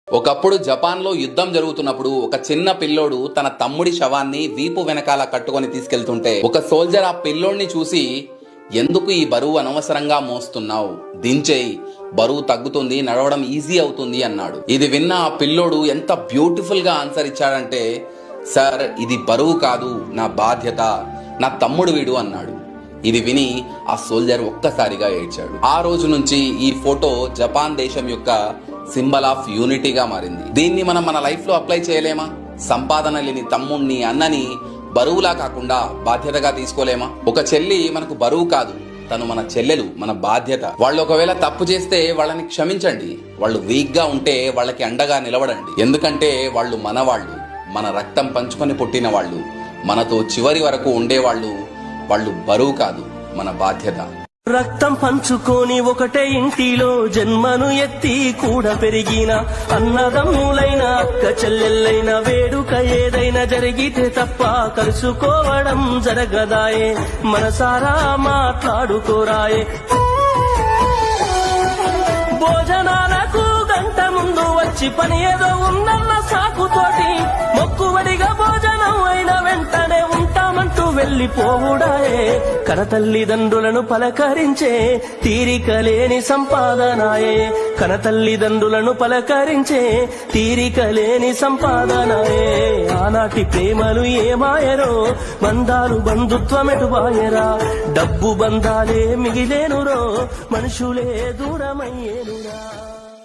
ఒకప్పుడు జపాన్ లో యుద్ధం జరుగుతున్నప్పుడు ఒక చిన్న పిల్లోడు తన తమ్ముడి శవాన్ని వీపు వెనకాల కట్టుకొని తీసుకెళ్తుంటే ఒక సోల్జర్ ఆ పిల్లోడిని చూసి, ఎందుకు ఈ బరువు అనవసరంగా మోస్తున్నావు, దించేయి, బరువు తగ్గుతుంది, నడవడం ఈజీ అవుతుంది అన్నాడు. ఇది విన్న ఆ పిల్లోడు ఎంత బ్యూటిఫుల్ గా ఆన్సర్ ఇచ్చాడంటే, సార్ ఇది బరువు కాదు, నా బాధ్యత, నా తమ్ముడు వీడు అన్నాడు. ఇది విని ఆ సోల్జర్ ఒక్కసారిగా ఏడ్చాడు. ఆ రోజు నుంచి ఈ ఫోటో జపాన్ దేశం యొక్క సింబల్ ఆఫ్ యూనిటీగా మారింది. దీన్ని మనం మన లైఫ్ లో అప్లై చేయలేమా? సంపాదన లేని తమ్ముణ్ణి, అన్నని బరువులా కాకుండా బాధ్యతగా తీసుకోలేమా? ఒక చెల్లి మనకు బరువు కాదు, తను మన చెల్లెలు, మన బాధ్యత. వాళ్ళు ఒకవేళ తప్పు చేస్తే వాళ్ళని క్షమించండి. వాళ్ళు వీక్ గా ఉంటే వాళ్ళకి అండగా నిలబడండి. ఎందుకంటే వాళ్ళు మనవాళ్ళు, మన రక్తం పంచుకొని పుట్టిన వాళ్ళు, మనతో చివరి వరకు ఉండేవాళ్ళు. వాళ్ళు బరువు కాదు, మన బాధ్యత. రక్తం పంచుకొని ఒకటే ఇంటిలో జన్మను ఎత్తి కూడా పెరిగిన అన్నదమ్ములైన అక్క చెల్లెళ్ళైన వేడుక ఏదైనా జరిగితే తప్ప కలుసుకోవడం జరగదాయే. మనసారా మాట్లాడుకోరాయే. భోజనాలకు గంట ముందు వచ్చి పని ఏదో ఉందన్న సాకుతోటి మొక్కువడిగా భోజనం అయిన వెంటనే ఉంటామంటూ వెళ్లిపోవుడాయే. కనతల్లిదండ్రులను పలకరించే తీరిక లేని సంపాదనాయే. కనతల్లిదండ్రులను పలకరించే తీరిక లేని సంపాదనాయే. ఆనాటి ప్రేమలు ఏమాయరో, బంధాలు బంధుత్వమెటువాయరా. డబ్బు బంధాలే మిగిలేనురో, మనుషులే దూరమయ్యేనురా.